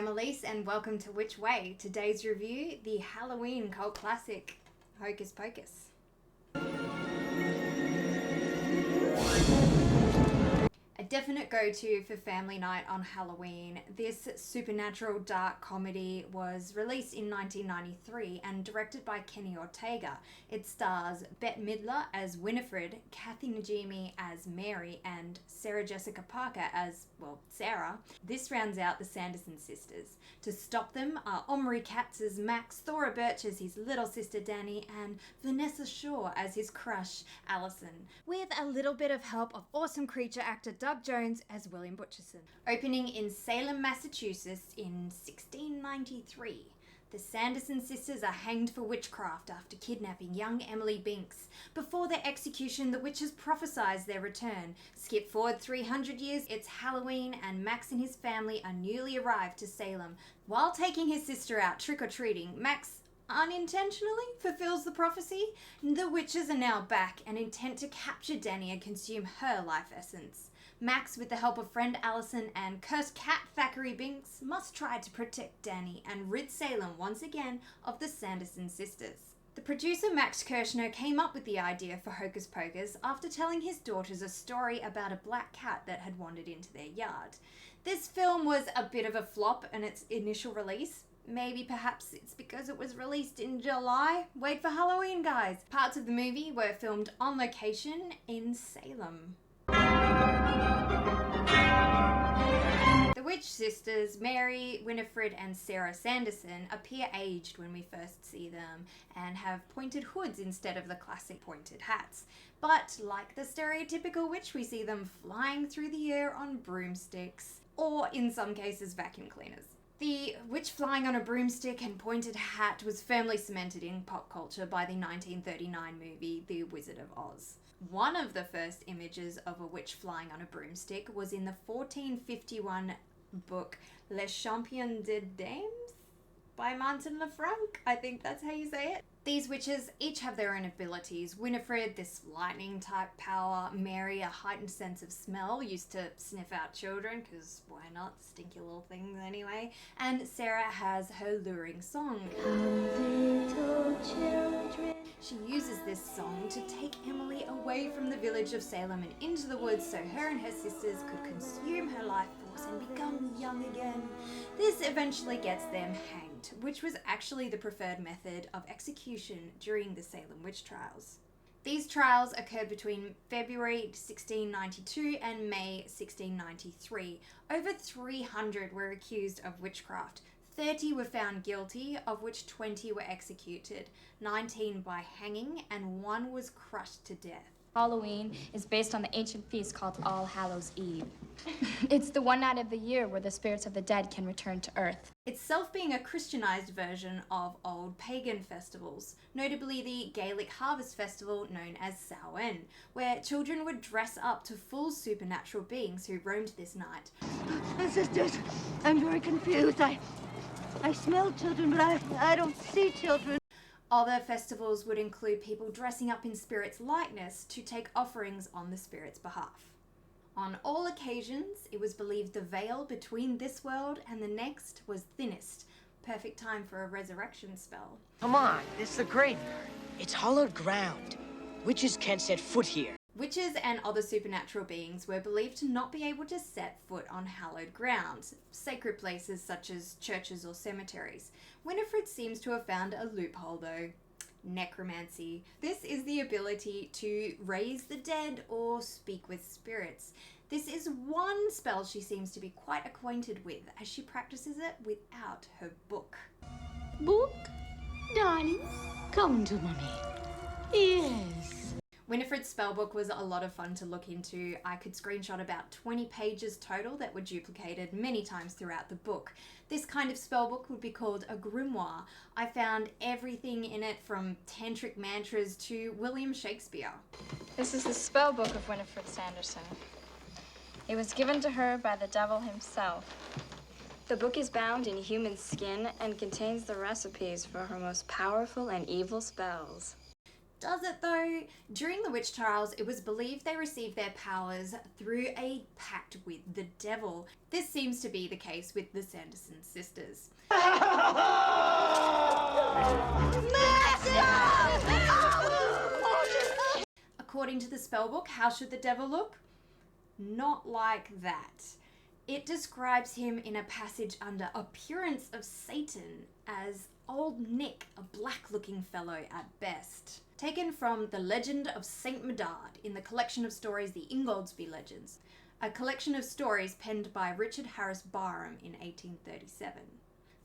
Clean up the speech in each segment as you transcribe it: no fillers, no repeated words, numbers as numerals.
I'm Elise and welcome to Which Way? Today's review, the Halloween cult classic, Hocus Pocus. A definite go-to for family night on Halloween, this supernatural dark comedy was released in 1993 and directed by Kenny Ortega. It stars Bette Midler as Winifred, Kathy Najimy as Mary, and Sarah Jessica Parker as, well, Sarah. This rounds out the Sanderson sisters. To stop them are Omri Katz as Max, Thora Birch as his little sister Danny, and Vanessa Shaw as his crush Allison, with a little bit of help of awesome creature actor Doug Jones as William Butcherson. Opening in Salem, Massachusetts in 1693. The Sanderson sisters are hanged for witchcraft after kidnapping young Emily Binks. Before their execution, the witches prophesize their return. Skip forward 300 years, it's Halloween, and Max and his family are newly arrived to Salem. While taking his sister out trick-or-treating, Max unintentionally fulfills the prophecy. The witches are now back and intent to capture Danny and consume her life essence. Max, with the help of friend Allison and cursed cat Thackeray Binks, must try to protect Danny and rid Salem once again of the Sanderson sisters. The producer Max Kirschner came up with the idea for Hocus Pocus after telling his daughters a story about a black cat that had wandered into their yard. This film was a bit of a flop in its initial release. Maybe perhaps it's because it was released in July. Wait for Halloween, guys. Parts of the movie were filmed on location in Salem. The Witch sisters, Mary, Winifred, and Sarah Sanderson, appear aged when we first see them and have pointed hoods instead of the classic pointed hats. But like the stereotypical witch, we see them flying through the air on broomsticks, or in some cases vacuum cleaners. The witch flying on a broomstick and pointed hat was firmly cemented in pop culture by the 1939 movie The Wizard of Oz. One of the first images of a witch flying on a broomstick was in the 1451 book Les Champions des Dames by Martin Lefranc. I think that's how you say it. These witches each have their own abilities. Winifred, this lightning type power. Mary, a heightened sense of smell, used to sniff out children, because why not? Stinky little things anyway. And Sarah has her luring song. Little children. She uses this song to take Emily away from the village of Salem and into the woods so her and her sisters could consume her life force and become young again. This eventually gets them hanged, which was actually the preferred method of execution during the Salem witch trials. These trials occurred between February 1692 and May 1693. Over 300 were accused of witchcraft. 30 were found guilty, of which 20 were executed, 19 by hanging, and 1 was crushed to death. Halloween is based on the ancient feast called All Hallows Eve. It's the one night of the year where the spirits of the dead can return to Earth. Itself being a Christianized version of old pagan festivals, notably the Gaelic harvest festival known as Samhain, where children would dress up to full supernatural beings who roamed this night. Sisters, I'm very confused. I smell children, but I don't see children. Other festivals would include people dressing up in spirits' likeness to take offerings on the spirits' behalf. On all occasions, it was believed the veil between this world and the next was thinnest, perfect time for a resurrection spell. Come on, this is the graveyard. It's hallowed ground. Witches can't set foot here. Witches and other supernatural beings were believed to not be able to set foot on hallowed grounds, sacred places such as churches or cemeteries. Winifred seems to have found a loophole though. Necromancy. This is the ability to raise the dead or speak with spirits. This is one spell she seems to be quite acquainted with, as she practices it without her book. Book? Darling, come to mommy. Yes. Winifred's spellbook was a lot of fun to look into. I could screenshot about 20 pages total that were duplicated many times throughout the book. This kind of spellbook would be called a grimoire. I found everything in it from tantric mantras to William Shakespeare. This is the spell book of Winifred Sanderson. It was given to her by the devil himself. The book is bound in human skin and contains the recipes for her most powerful and evil spells. Does it though? During the witch trials, it was believed they received their powers through a pact with the devil. This seems to be the case with the Sanderson sisters. According to the spellbook, how should the devil look? Not like that. It describes him in a passage under Appearance of Satan as Old Nick, a black-looking fellow at best. Taken from The Legend of Saint Medard in the collection of stories The Ingoldsby Legends, a collection of stories penned by Richard Harris Barham in 1837.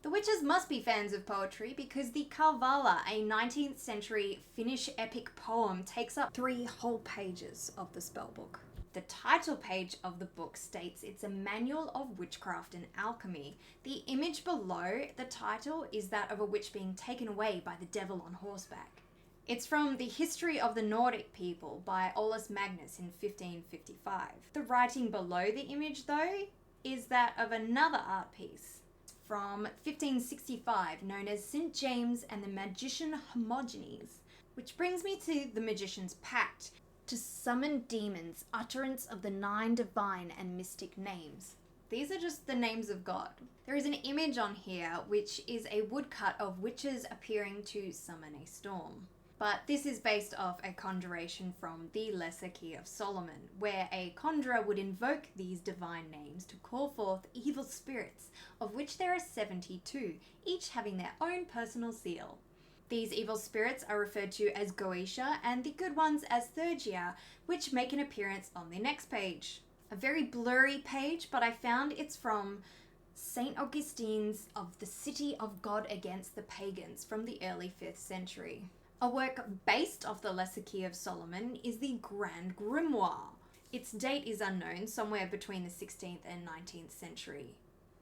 The witches must be fans of poetry because the Kalevala, a 19th century Finnish epic poem, takes up 3 whole pages of the spellbook. The title page of the book states it's a manual of witchcraft and alchemy. The image below the title is that of a witch being taken away by the devil on horseback. It's from The History of the Nordic People by Olaus Magnus in 1555. The writing below the image, though, is that of another art piece from 1565 known as St. James and the Magician Hermogenes, which brings me to the Magician's Pact, to summon demons, utterance of the 9 divine and mystic names. These are just the names of God. There is an image on here which is a woodcut of witches appearing to summon a storm. But this is based off a conjuration from the Lesser Key of Solomon, where a conjurer would invoke these divine names to call forth evil spirits, of which there are 72, each having their own personal seal. These evil spirits are referred to as Goetia and the good ones as Thurgia, which make an appearance on the next page. A very blurry page, but I found it's from St. Augustine's of the City of God Against the Pagans from the early 5th century. A work based off the Lesser Key of Solomon is the Grand Grimoire. Its date is unknown, somewhere between the 16th and 19th century.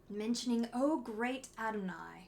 Mentioning, "O great Adonai."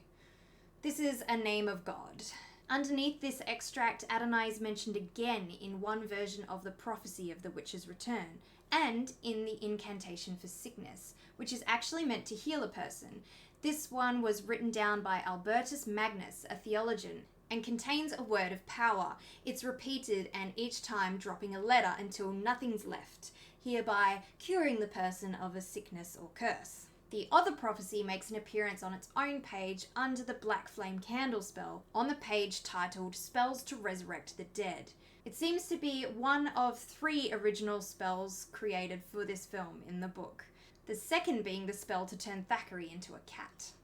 This is a name of God. Underneath this extract, Adonai is mentioned again in one version of the prophecy of the witch's return, and in the incantation for sickness, which is actually meant to heal a person. This one was written down by Albertus Magnus, a theologian, and contains a word of power. It's repeated and each time dropping a letter until nothing's left, hereby curing the person of a sickness or curse. The other prophecy makes an appearance on its own page under the Black Flame Candle spell, on the page titled Spells to Resurrect the Dead. It seems to be one of 3 original spells created for this film in the book, the second being the spell to turn Thackeray into a cat.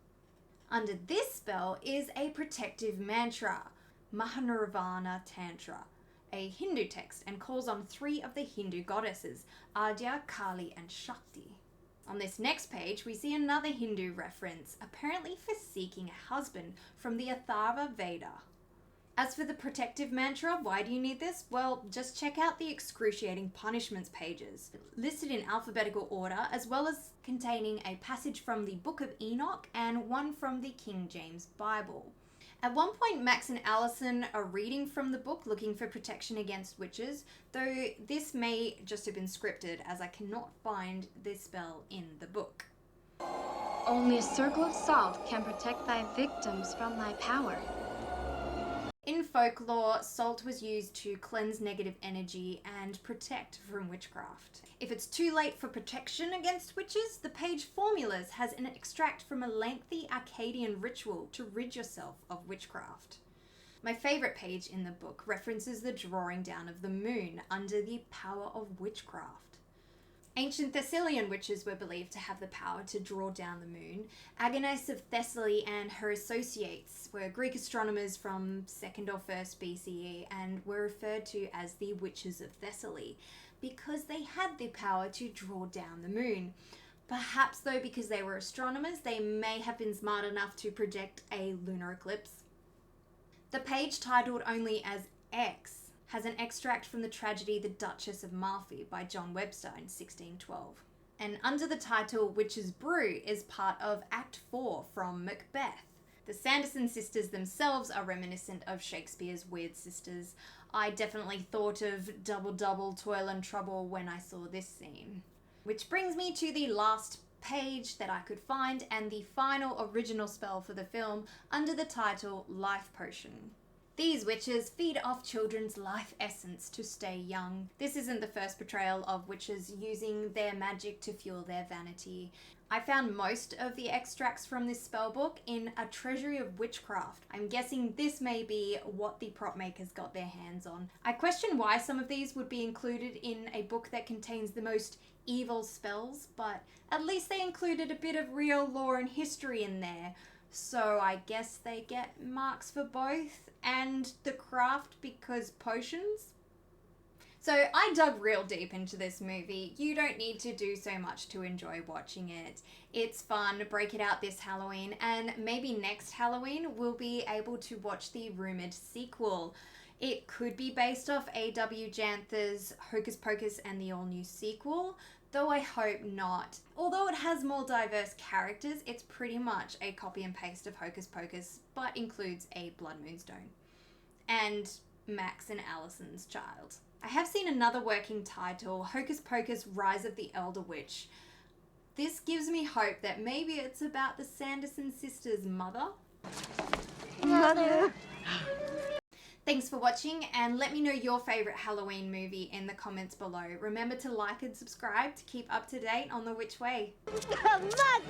Under this spell is a protective mantra, Mahanirvana Tantra, a Hindu text, and calls on 3 of the Hindu goddesses, Adya, Kali, and Shakti. On this next page, we see another Hindu reference, apparently for seeking a husband, from the Atharva Veda. As for the protective mantra, why do you need this? Well, just check out the excruciating punishments pages, listed in alphabetical order, as well as containing a passage from the Book of Enoch and one from the King James Bible. At one point, Max and Allison are reading from the book looking for protection against witches, though this may just have been scripted as I cannot find this spell in the book. Only a circle of salt can protect thy victims from thy power. In folklore, salt was used to cleanse negative energy and protect from witchcraft. If it's too late for protection against witches, the page Formulas has an extract from a lengthy Akkadian ritual to rid yourself of witchcraft. My favourite page in the book references the drawing down of the moon under the power of witchcraft. Ancient Thessalian witches were believed to have the power to draw down the moon. Agnes of Thessaly and her associates were Greek astronomers from 2nd or 1st BCE and were referred to as the Witches of Thessaly because they had the power to draw down the moon. Perhaps though, because they were astronomers, they may have been smart enough to predict a lunar eclipse. The page titled only as X has an extract from the tragedy The Duchess of Malfi by John Webster in 1612. And under the title Witch's Brew is part of Act 4 from Macbeth. The Sanderson sisters themselves are reminiscent of Shakespeare's Weird Sisters. I definitely thought of Double Double, Toil and Trouble when I saw this scene. Which brings me to the last page that I could find and the final original spell for the film under the title Life Potion. These witches feed off children's life essence to stay young. This isn't the first portrayal of witches using their magic to fuel their vanity. I found most of the extracts from this spellbook in A Treasury of Witchcraft. I'm guessing this may be what the prop makers got their hands on. I question why some of these would be included in a book that contains the most evil spells, but at least they included a bit of real lore and history in there. So I guess they get marks for both, and the craft because potions. So I dug real deep into this movie. You don't need to do so much to enjoy watching it. It's fun, break it out this Halloween, and maybe next Halloween we'll be able to watch the rumoured sequel. It could be based off A.W. Janther's Hocus Pocus and the all-new sequel, though I hope not. Although it has more diverse characters, it's pretty much a copy and paste of Hocus Pocus, but includes a Blood Moonstone. And Max and Allison's child. I have seen another working title, Hocus Pocus Rise of the Elder Witch. This gives me hope that maybe it's about the Sanderson sisters' mother. Mother. Thanks for watching, and let me know your favourite Halloween movie in the comments below. Remember to like and subscribe to keep up to date on The Witch Way. Come on!